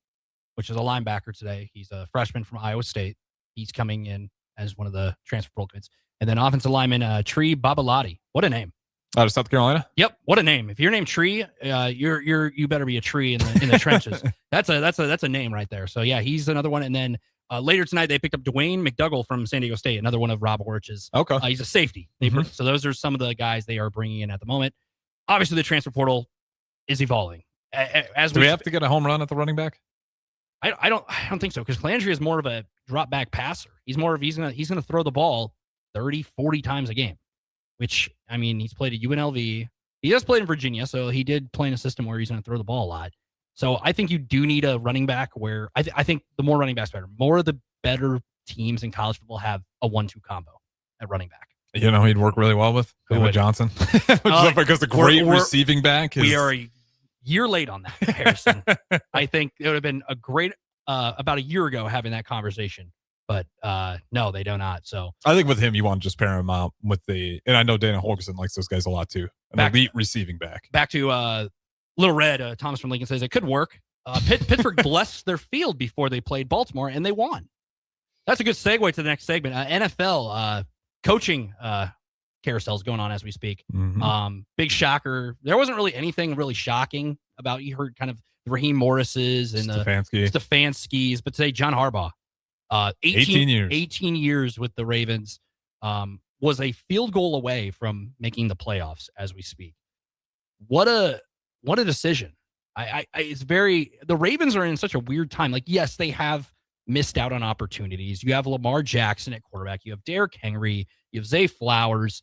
which is a linebacker today. He's a freshman from Iowa State. He's coming in as one of the transfer portal kids. And then offensive lineman Tree Babalati. What a name. Out of South Carolina? Yep. What a name. If you're named Tree, you better be a tree in the trenches. That's a name right there. So yeah, he's another one. And then later tonight they picked up Dwayne McDougall from San Diego State, another one of Rob Orch's. Okay. He's a safety. So those are some of the guys they are bringing in at the moment. Obviously the transfer portal is evolving. Do we have to get a home run at the running back? I don't think so, because Calandria is more of a drop back passer. He's gonna throw the ball 30, 40 times a game. Which, I mean, he's played at UNLV. He has played in Virginia, so he did play in a system where he's going to throw the ball a lot. So I think you do need a running back where I think the more running backs, better. More of the better teams in college football have a 1-2 combo at running back. He'd work really well with Johnson. Because the great receiving back. We are a year late on that comparison. I think it would have been a great, about a year ago, having that conversation. But no, they do not. So I think with him, you want to just pair him out with and I know Dana Holgorsen likes those guys a lot too. An elite receiving back. Back to Little Red. Thomas from Lincoln says it could work. Pittsburgh blessed their field before they played Baltimore, and they won. That's a good segue to the next segment. NFL coaching carousel is going on as we speak. Big shocker. There wasn't really anything really shocking about. You heard kind of the Raheem Morris's and Stefanski's, but today John Harbaugh. 18 years with the Ravens, was a field goal away from making the playoffs as we speak. What a decision. The Ravens are in such a weird time. Like, yes, they have missed out on opportunities. You have Lamar Jackson at quarterback. You have Derrick Henry. You have Zay Flowers.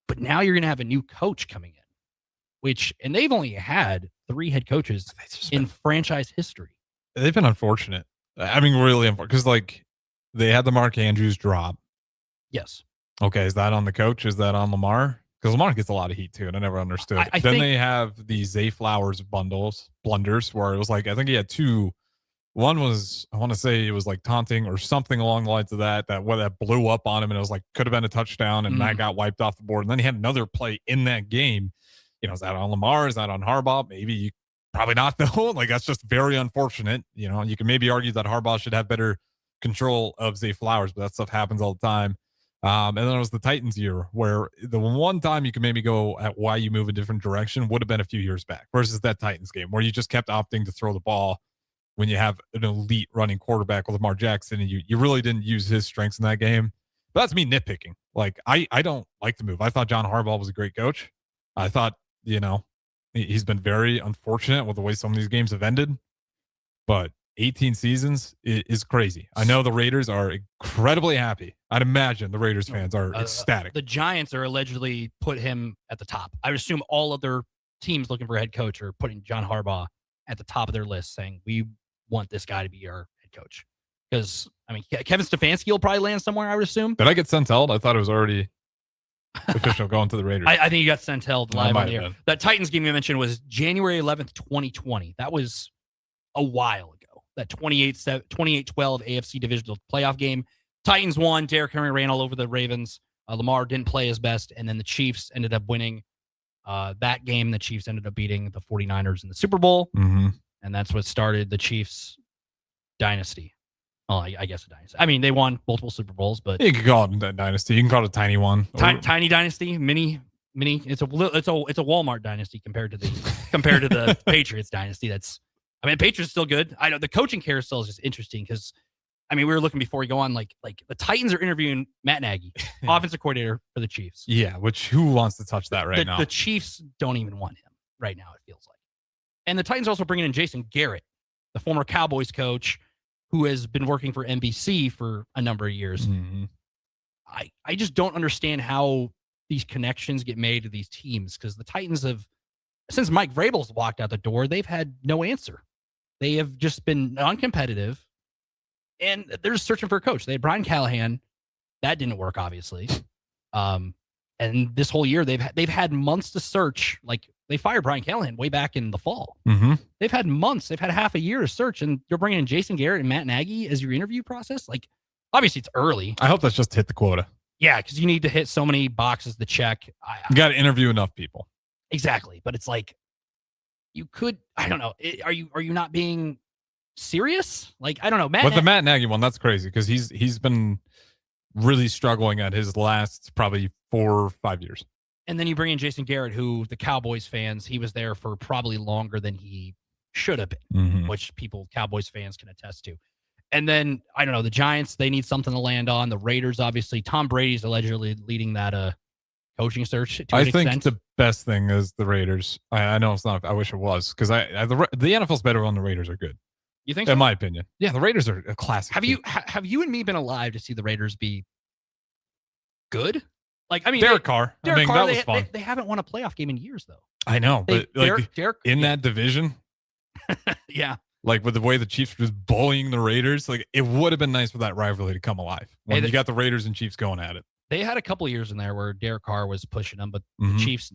But now you're going to have a new coach coming in, and they've only had 3 head coaches in franchise history. They've been unfortunate. I mean, really unfortunate, because like they had the Mark Andrews drop. Yes. Okay, is that on the coach? Is that on Lamar? Because Lamar gets a lot of heat too, and I never understood. I then think they have the Zay Flowers blunders, where it was like, I think he had 2. One was, I want to say it was like taunting or something along the lines of that blew up on him, and it was like could have been a touchdown, and that got wiped off the board. And then he had another play in that game. Is that on Lamar? Is that on Harbaugh? Maybe probably not though. Like, that's just very unfortunate. You can maybe argue that Harbaugh should have better control of Zay Flowers, but that stuff happens all the time. And then it was the Titans year, where the one time you could maybe go at why you move a different direction would have been a few years back, versus that Titans game where you just kept opting to throw the ball when you have an elite running quarterback with Lamar Jackson, and you really didn't use his strengths in that game. But that's me nitpicking. Like, I don't like the move. I thought John Harbaugh was a great coach. I thought, he's been very unfortunate with the way some of these games have ended, but 18 seasons is crazy. I know the Raiders are incredibly happy. I'd imagine the Raiders fans are ecstatic. The Giants are allegedly put him at the top. I would assume all other teams looking for a head coach are putting John Harbaugh at the top of their list, saying we want this guy to be our head coach. Because, I mean, Kevin Stefanski will probably land somewhere, I would assume. Did I get sent out? I thought it was already official going to the Raiders. I think you got sent held live on the air. That Titans game you mentioned was January 11th, 2020. That was a while ago. that 28-12 AFC divisional playoff game. Titans won. Derrick Henry ran all over the Ravens. Lamar didn't play his best, and then the Chiefs ended up winning that game. The Chiefs ended up beating the 49ers in the Super Bowl, and that's what started the Chiefs dynasty. Well, I guess a dynasty. I mean, they won multiple Super Bowls, but you can call it a dynasty. You can call it a tiny one. Tiny dynasty, mini. It's a Walmart dynasty compared to the Patriots dynasty. Patriots still good. I know the coaching carousel is just interesting because, I mean, we were looking before we go on, like the Titans are interviewing Matt Nagy, offensive coordinator for the Chiefs. Yeah, which who wants to touch that now? The Chiefs don't even want him right now, it feels like. And the Titans are also bringing in Jason Garrett, the former Cowboys coach who has been working for NBC for a number of years. I just don't understand how these connections get made to these teams because the Titans have, since Mike Vrabel's walked out the door, they've had no answer. They have just been non-competitive. And they're just searching for a coach. They had Brian Callahan. That didn't work, obviously. And this whole year, they've had months to search. Like, they fired Brian Callahan way back in the fall. They've had months. They've had half a year to search, and you're bringing in Jason Garrett and Matt Nagy as your interview process? Like, obviously, it's early. I hope that's just to hit the quota. Yeah, because you need to hit so many boxes to check. You got to interview enough people. Exactly. But it's like, you could, I don't know. Are you not being serious? Like, I don't know. But the Matt Nagy one, that's crazy because he's been really struggling at his last probably 4 or 5 years. And then you bring in Jason Garrett, who the Cowboys fans, he was there for probably longer than he should have been, which Cowboys fans can attest to. And then, I don't know, the Giants, they need something to land on. The Raiders, obviously, Tom Brady's allegedly leading that coaching search to an extent. I think the best thing is the Raiders. I know it's not, I wish it was, because the NFL's better when the Raiders are good. You think so? In my opinion. Yeah, the Raiders are a classic. Have you and me been alive to see the Raiders be good? Like, I mean, Derek Carr. Derek Carr, that was fun. They haven't won a playoff game in years, though. I know, but Derek, that division, yeah, like with the way the Chiefs were just bullying the Raiders, like it would have been nice for that rivalry to come alive when you got the Raiders and Chiefs going at it. They had a couple of years in there where Derek Carr was pushing them, but the Chiefs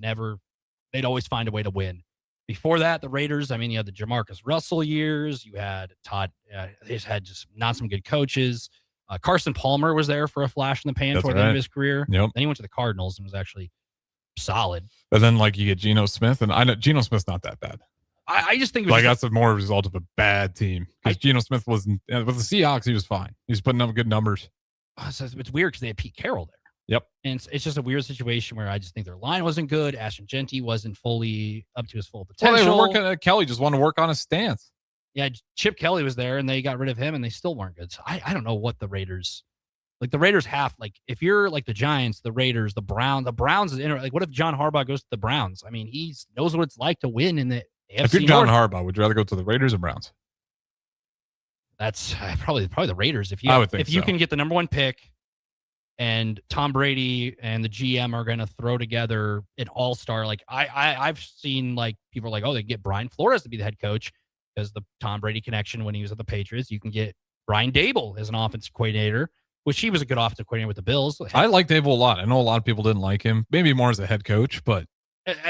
they'd always find a way to win. Before that, the Raiders, I mean, you had the Jamarcus Russell years. You had Todd. They just had not some good coaches. Carson Palmer was there for a flash in the pan toward the end of his career. Yep. Then he went to the Cardinals and was actually solid. But then, like, you get Geno Smith, and I know Geno Smith's not that bad. I just think it was like that's more a result of a bad team. Because Geno Smith wasn't with the Seahawks, he was fine. He was putting up good numbers. So it's weird because they had Pete Carroll there. Yep. And it's just a weird situation where I just think their line wasn't good. Ashton Genty wasn't fully up to his full potential. Well, they were working. Kelly just wanted to work on his stance. Yeah, Chip Kelly was there, and they got rid of him, and they still weren't good. So I don't know what the Raiders. Like, the Raiders have, like, if you're like the Giants, the Raiders, the Browns is like, what if John Harbaugh goes to the Browns? I mean, he knows what it's like to win in the AFC If you're John North. Harbaugh, would you rather go to the Raiders or Browns? That's probably the Raiders. If you I would think you can get the number one pick, and Tom Brady and the GM are going to throw together an all-star, like I've seen, like, people are like, oh, they get Brian Flores to be the head coach because the Tom Brady connection when he was at the Patriots. You can get Brian Dable as an offensive coordinator, which he was a good offensive coordinator with the Bills. I like Dable a lot. I know a lot of people didn't like him, maybe more as a head coach, but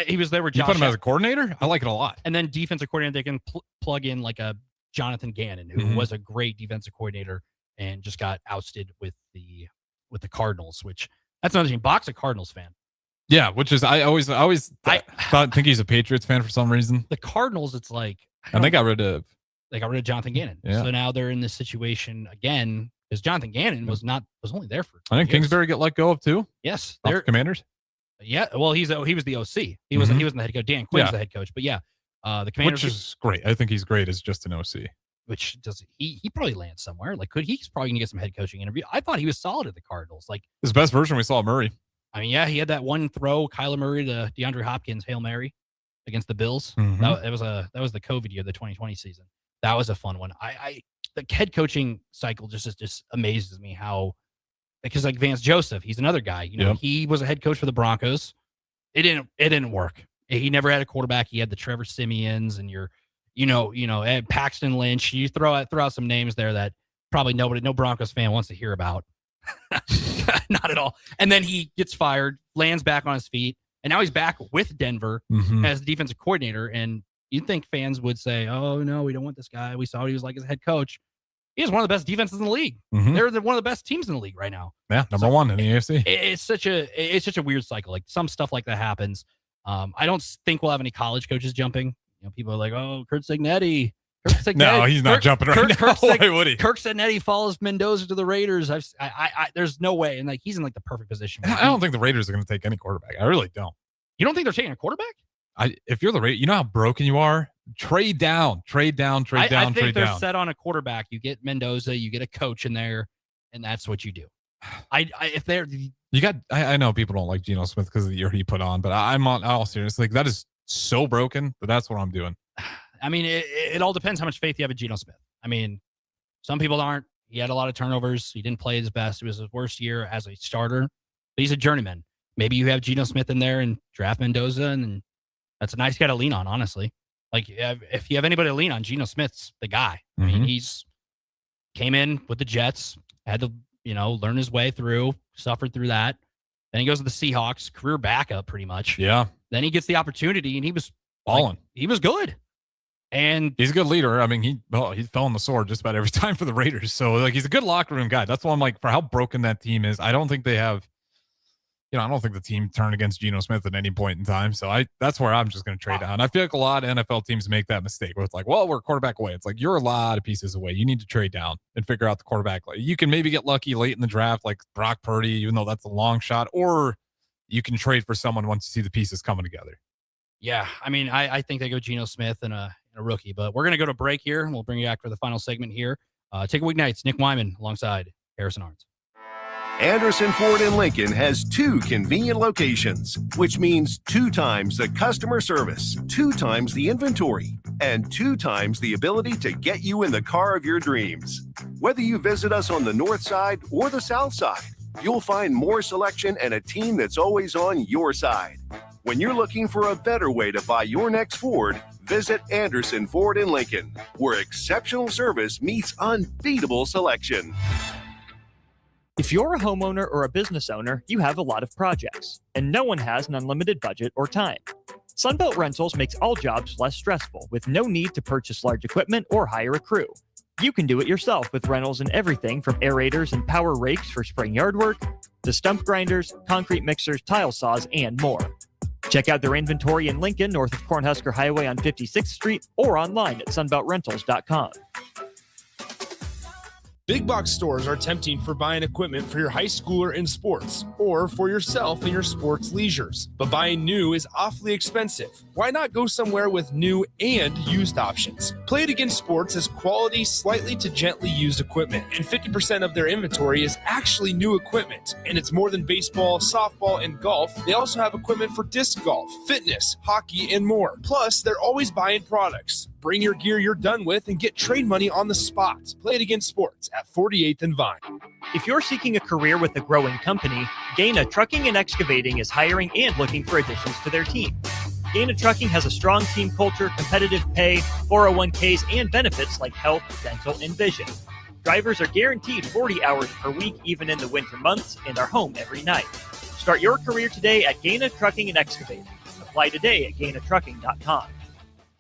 he was there with you Josh. put him as a coordinator? I like it a lot. And then defensive coordinator, they can plug in like a Jonathan Gannon, who was a great defensive coordinator and just got ousted with the Cardinals, which that's another thing. Bach's a Cardinals fan. Yeah, which is I always think he's a Patriots fan for some reason. The Cardinals, it's like, and they got rid of Jonathan Gannon. Yeah. So now they're in this situation again because Jonathan Gannon was only there for. I think Kingsbury get let go of too. Yes, they're Commanders. Yeah, well, he was the OC. He wasn't the head coach. Dan Quinn's the head coach, but yeah, the Commanders, which is great. I think he's great as just an OC. Which does he probably lands somewhere? Like, he's probably gonna get some head coaching interview. I thought he was solid at the Cardinals. Like, his best version we saw Murray. I mean, yeah, he had that one throw, Kyler Murray to DeAndre Hopkins, Hail Mary against the Bills. That was the COVID year, the 2020 season. That was a fun one. The head coaching cycle just amazes me how, because like Vance Joseph, he's another guy. You know, he was a head coach for the Broncos. It didn't work. He never had a quarterback. He had the Trevor Simeons and Paxton Lynch. You throw out some names there that probably no Broncos fan wants to hear about. Not at all. And then he gets fired, lands back on his feet, and now he's back with Denver as the defensive coordinator. And You'd think fans would say, oh, no, we don't want this guy. We saw he was like his head coach. He has one of the best defenses in the league. Mhm. They're one of the best teams in the league right now. Yeah, number one in the AFC. It's such a weird cycle. Like some stuff like that happens. I don't think we'll have any college coaches jumping. People are like, oh, Kurt Cignetti. No, he's not jumping right now. Why would he? Kirk Cignetti follows Mendoza to the Raiders. There's no way. And like he's in like the perfect position. I don't think the Raiders are going to take any quarterback. I really don't. You don't think they're taking a quarterback? If you're the Raiders, you know how broken you are? Trade down. I think they're set on a quarterback. You get Mendoza, you get a coach in there, and that's what you do. I know people don't like Geno Smith because of the year he put on, but I'm on all seriously. Like, that is so broken, but that's what I'm doing. I mean, it all depends how much faith you have in Geno Smith. I mean, some people aren't. He had a lot of turnovers. He didn't play his best. It was his worst year as a starter, but he's a journeyman. Maybe you have Geno Smith in there and draft Mendoza, and that's a nice guy to lean on, honestly. Like, if you have anybody to lean on, Geno Smith's the guy. I mean, he's came in with the Jets, had to, learn his way through, suffered through that. Then he goes to the Seahawks, career backup pretty much. Yeah. Then he gets the opportunity, and he was balling. He was good. And he's a good leader. I mean, he fell on the sword just about every time for the Raiders. So, like, he's a good locker room guy. That's why I'm like, for how broken that team is, I don't think they have, I don't think the team turned against Geno Smith at any point in time. So that's where I'm just going to trade down. I feel like a lot of NFL teams make that mistake where it's like, well, we're a quarterback away. It's like, you're a lot of pieces away. You need to trade down and figure out the quarterback. You can maybe get lucky late in the draft, like Brock Purdy, even though that's a long shot, or you can trade for someone once you see the pieces coming together. Yeah. I mean, I think they go Geno Smith and a rookie, but we're going to go to break here, and we'll bring you back for the final segment here. Take a Weeknights, Nick Whyman alongside Harrison Arens. Anderson Ford in Lincoln has 2 convenient locations, which means 2 times the customer service, 2 times the inventory, and 2 times the ability to get you in the car of your dreams. Whether you visit us on the north side or the south side, you'll find more selection and a team that's always on your side. When you're looking for a better way to buy your next Ford, visit Anderson Ford in Lincoln, where exceptional service meets unbeatable selection. If you're a homeowner or a business owner, you have a lot of projects, and no one has an unlimited budget or time. Sunbelt Rentals makes all jobs less stressful with no need to purchase large equipment or hire a crew. You can do it yourself with rentals and everything from aerators and power rakes for spring yard work to stump grinders, concrete mixers, tile saws, and more. Check out their inventory in Lincoln, north of Cornhusker Highway on 56th Street, or online at sunbeltrentals.com. Big box stores are tempting for buying equipment for your high schooler in sports or for yourself in your sports leisures. But buying new is awfully expensive. Why not go somewhere with new and used options? Play It Again Sports has quality, slightly to gently used equipment, and 50% of their inventory is actually new equipment. And it's more than baseball, softball, and golf. They also have equipment for disc golf, fitness, hockey, and more. Plus, they're always buying products. Bring your gear you're done with and get trade money on the spot. Play It Again Sports at 48th and Vine. If you're seeking a career with a growing company, Gaina Trucking and Excavating is hiring and looking for additions to their team. Gaina Trucking has a strong team culture, competitive pay, 401ks, and benefits like health, dental, and vision. Drivers are guaranteed 40 hours per week, even in the winter months, and are home every night. Start your career today at Gaina Trucking and Excavating. Apply today at GainaTrucking.com.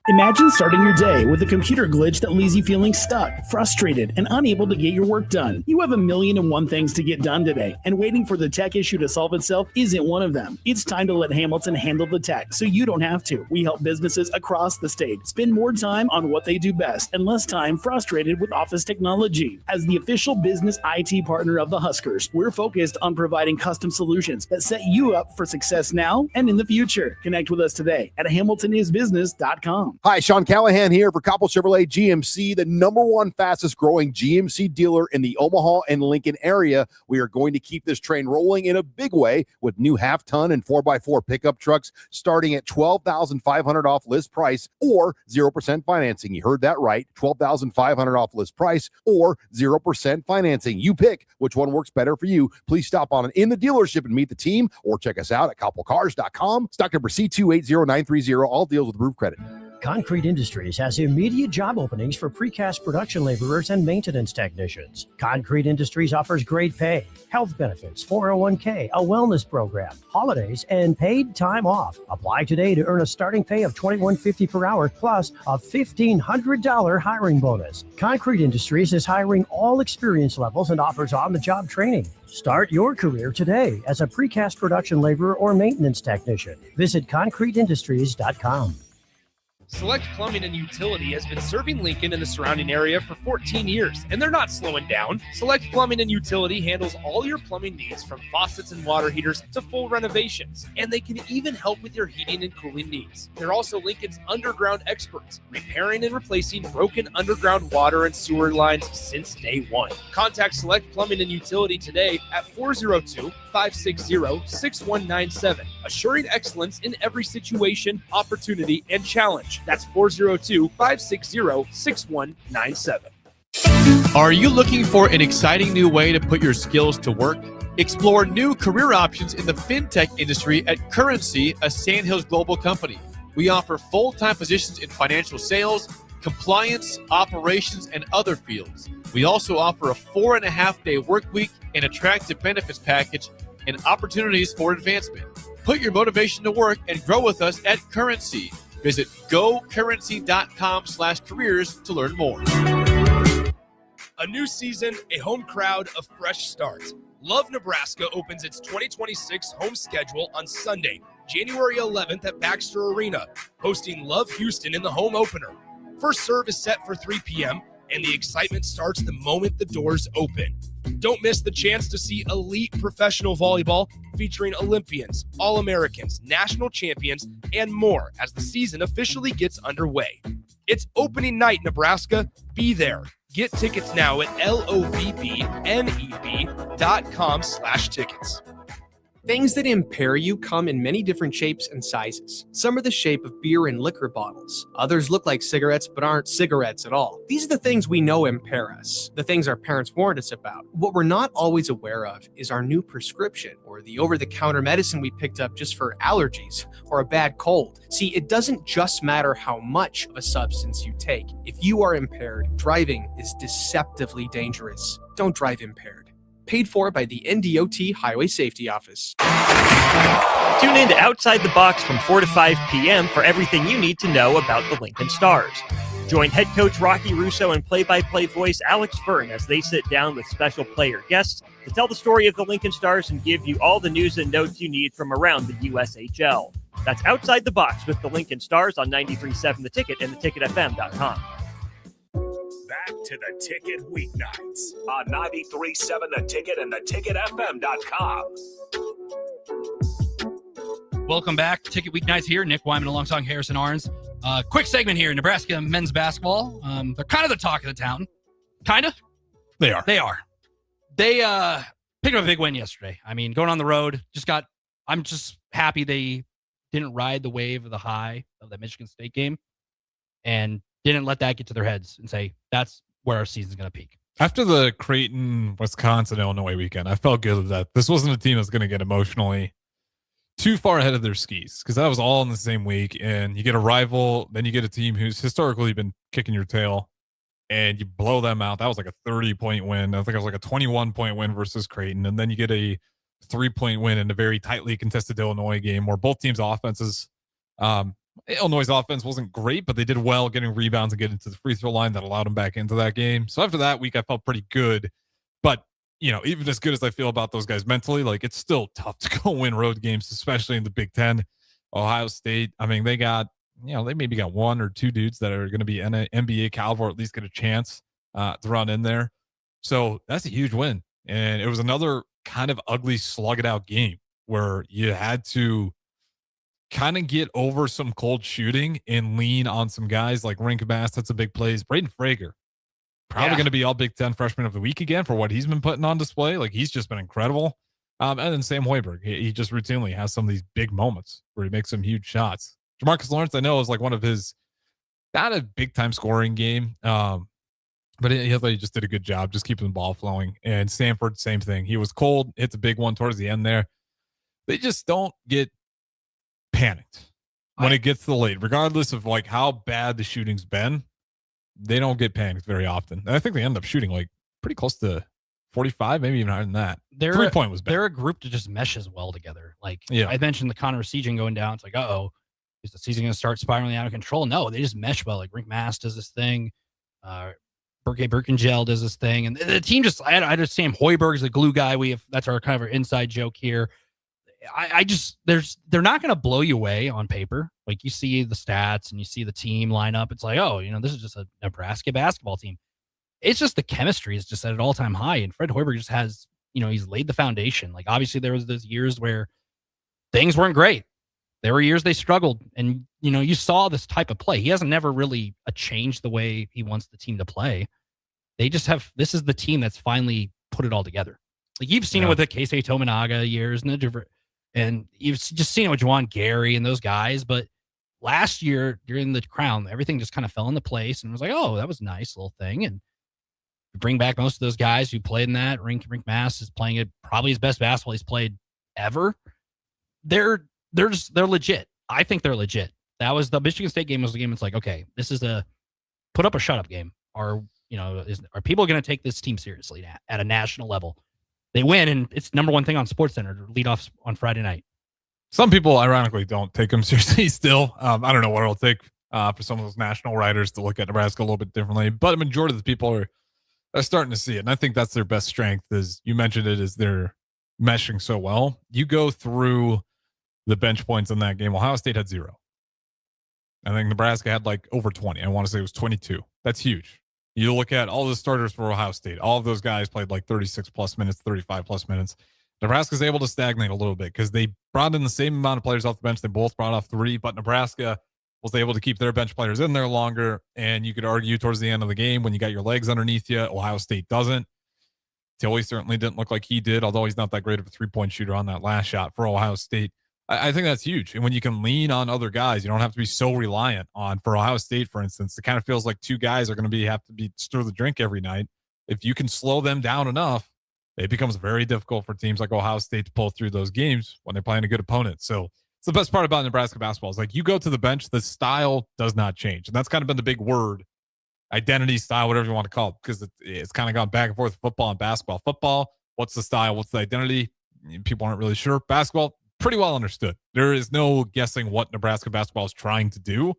Imagine starting your day with a computer glitch that leaves you feeling stuck, frustrated, and unable to get your work done. You have 1,000,001 things to get done today, and waiting for the tech issue to solve itself isn't one of them. It's time to let Hamilton handle the tech so you don't have to. We help businesses across the state spend more time on what they do best and less time frustrated with office technology. As the official business IT partner of the Huskers, we're focused on providing custom solutions that set you up for success now and in the future. Connect with us today at hamiltonisbusiness.com. Hi, Sean Callahan here for Coppell Chevrolet GMC, the #1 fastest growing GMC dealer in the Omaha and Lincoln area. We are going to keep this train rolling in a big way with new half-ton and 4x4 pickup trucks starting at $12,500 off list price or 0% financing. You heard that right, $12,500 off list price or 0% financing. You pick which one works better for you. Please stop on in the dealership and meet the team or check us out at coppellcars.com. Stock number C280930. All deals with approved credit. Concrete Industries has immediate job openings for precast production laborers and maintenance technicians. Concrete Industries offers great pay, health benefits, 401k, a wellness program, holidays, and paid time off. Apply today to earn a starting pay of $21.50 per hour plus a $1,500 hiring bonus. Concrete Industries is hiring all experience levels and offers on-the-job training. Start your career today as a precast production laborer or maintenance technician. Visit concreteindustries.com. Select Plumbing and Utility has been serving Lincoln and the surrounding area for 14 years, and they're not slowing down. Select Plumbing and Utility handles all your plumbing needs from faucets and water heaters to full renovations, and they can even help with your heating and cooling needs. They're also Lincoln's underground experts, repairing and replacing broken underground water and sewer lines since day one. Contact Select Plumbing and Utility today at 402-560-6197, assuring excellence in every situation, opportunity, and challenge. That's 402-560-6197. Are you looking for an exciting new way to put your skills to work? Explore new career options in the fintech industry at Currency, a Sandhills global company. We offer full-time positions in financial sales, compliance, operations, and other fields. We also offer a 4.5-day work week, an attractive benefits package, and opportunities for advancement. Put your motivation to work and grow with us at Currency. Visit gocurrency.com/careers to learn more. A new season, a home crowd, a fresh start. Love Nebraska opens its 2026 home schedule on Sunday, January 11th at Baxter Arena, hosting Love Houston in the home opener. First serve is set for 3 p.m., and the excitement starts the moment the doors open. Don't miss the chance to see elite professional volleyball featuring Olympians, All-Americans, national champions, and more as the season officially gets underway. It's opening night, Nebraska. Be there. Get tickets now at lovneb.com/tickets. Things that impair you come in many different shapes and sizes. Some are the shape of beer and liquor bottles. Others look like cigarettes but aren't cigarettes at all. These are the things we know impair us, the things our parents warned us about. What we're not always aware of is our new prescription or the over-the-counter medicine we picked up just for allergies or a bad cold. See, it doesn't just matter how much of a substance you take. If you are impaired, driving is deceptively dangerous. Don't drive impaired. Paid for by the NDOT Highway Safety Office. Tune in to Outside the Box from 4 to 5 p.m. for everything you need to know about the Lincoln Stars. Join head coach Rocky Russo and play-by-play voice Alex Fern as they sit down with special player guests to tell the story of the Lincoln Stars and give you all the news and notes you need from around the USHL. That's Outside the Box with the Lincoln Stars on 93.7 The Ticket and theticketfm.com. Back to the Ticket Weeknights on 93.7 The Ticket and theticketfm.com. Welcome back. Ticket Weeknights here. Nick Whyman alongside Harrison Arens. Quick segment here. Nebraska men's basketball. They're kind of the talk of the town. Kind of? They are. They picked up a big win yesterday. I mean, going on the road, I'm just happy they didn't ride the wave of the high of that Michigan State game and didn't let that get to their heads and say, that's where our season's going to peak. After the Creighton, Wisconsin, Illinois weekend, I felt good that this wasn't a team that's going to get emotionally too far ahead of their skis, because that was all in the same week. And you get a rival, then you get a team who's historically been kicking your tail, and you blow them out. That was like a 30-point win. I think it was like a 21-point win versus Creighton. And then you get a 3-point win in a very tightly contested Illinois game where both teams' offenses, Illinois' offense wasn't great, but they did well getting rebounds and getting to the free throw line that allowed them back into that game. So after that week, I felt pretty good. But, even as good as I feel about those guys mentally, like, it's still tough to go win road games, especially in the Big Ten. Ohio State, I mean, they got, they maybe got 1 or 2 dudes that are going to be NBA caliber, or at least get a chance to run in there. So that's a huge win. And it was another kind of ugly slug it out game where you had to kind of get over some cold shooting and lean on some guys like Rink Bass. That's a big plays. Braden Frager, probably going to be all Big Ten freshman of the week again for what he's been putting on display. Like, he's just been incredible. And then Sam Hoiberg, he just routinely has some of these big moments where he makes some huge shots. Jamarcus Lawrence, I know, is like one of his, not a big time scoring game, but he just did a good job just keeping the ball flowing. And Stanford, same thing. He was cold, hits a big one towards the end there. They just don't get panicked. when it gets to the late, regardless of like how bad the shooting's been, they don't get panicked very often. And I think they end up shooting like pretty close to 45, maybe even higher than that. 3-point was bad. They're a group that just meshes well together. Like Yeah. I mentioned the Connor Season going down. It's like, is the season going to start spiraling out of control? No, they just mesh well. Like Rink Mass does this thing. Birkengel does this thing. And the team just, I just Sam Hoiberg's the glue guy. That's our kind of our inside joke here. They're not going to blow you away on paper. Like you see the stats and you see the team line up. It's like, this is just a Nebraska basketball team. It's just the chemistry is just at an all-time high. And Fred Hoiberg just has, he's laid the foundation. Like obviously there was those years where things weren't great. There were years they struggled. And, you saw this type of play. He hasn't never really changed the way he wants the team to play. They just this is the team that's finally put it all together. Like you've seen it with the Keisei Tominaga years and you've just seen it with Juwan Gary and those guys. But last year during the Crown, everything just kind of fell into place and was like, that was a nice little thing. And bring back most of those guys who played in that. Rink Mass is playing it probably his best basketball he's played ever. They're legit. I think they're legit. That was the Michigan State game. Was the game. It's like, okay, this is a put up a shut up game. Are people going to take this team seriously at a national level? They win, and it's number one thing on SportsCenter to lead off on Friday night. Some people, ironically, don't take them seriously still. I don't know what it'll take for some of those national writers to look at Nebraska a little bit differently, but a majority of the people are starting to see it. And I think that's their best strength, as you mentioned it, is they're meshing so well. You go through the bench points in that game. Ohio State had 0. I think Nebraska had like over 20. I want to say it was 22. That's huge. You look at all the starters for Ohio State. All of those guys played like 36 plus minutes, 35 plus minutes. Nebraska's able to stagnate a little bit because they brought in the same amount of players off the bench. They both brought off 3, but Nebraska was able to keep their bench players in there longer. And you could argue towards the end of the game when you got your legs underneath you, Ohio State doesn't. Tilly certainly didn't look like he did, although he's not that great of a 3-point shooter on that last shot for Ohio State. I think that's huge. And when you can lean on other guys, you don't have to be so reliant on, for Ohio State, for instance, it kind of feels like 2 guys are going to have to stir the drink every night. If you can slow them down enough, it becomes very difficult for teams like Ohio State to pull through those games when they're playing a good opponent. So it's the best part about Nebraska basketball is like you go to the bench, the style does not change. And that's kind of been the big word, identity, style, whatever you want to call it, because it's kind of gone back and forth with football and basketball. Football, what's the style? What's the identity? People aren't really sure. Basketball, pretty well understood. There is no guessing what Nebraska basketball is trying to do.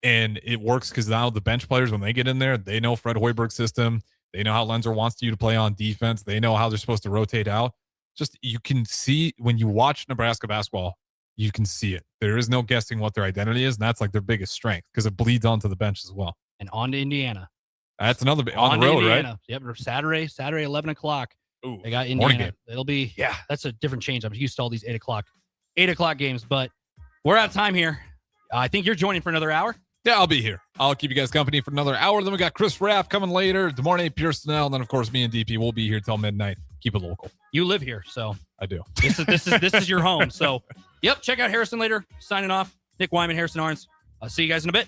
And it works because now the bench players, when they get in there, they know Fred Hoiberg's system. They know how Lenzer wants you to play on defense. They know how they're supposed to rotate out. Just you can see when you watch Nebraska basketball, you can see it. There is no guessing what their identity is, and that's like their biggest strength because it bleeds onto the bench as well. And on to Indiana. That's another on the road, Indiana. right? Yep, Saturday, 11 o'clock. Ooh, they got Indiana. game. It'll be, that's a different change. I'm used to all these 8 o'clock games, but we're out of time here. I think you're joining for another hour. Yeah, I'll be here. I'll keep you guys company for another hour. Then we got Chris Raff coming later, DeMornay Pearsonell, and then of course me and DP will be here till midnight. Keep it local. You live here, so I do. This is your home. So, yep. Check out Harrison later. Signing off. Nick Whyman, Harrison Arens. I'll see you guys in a bit.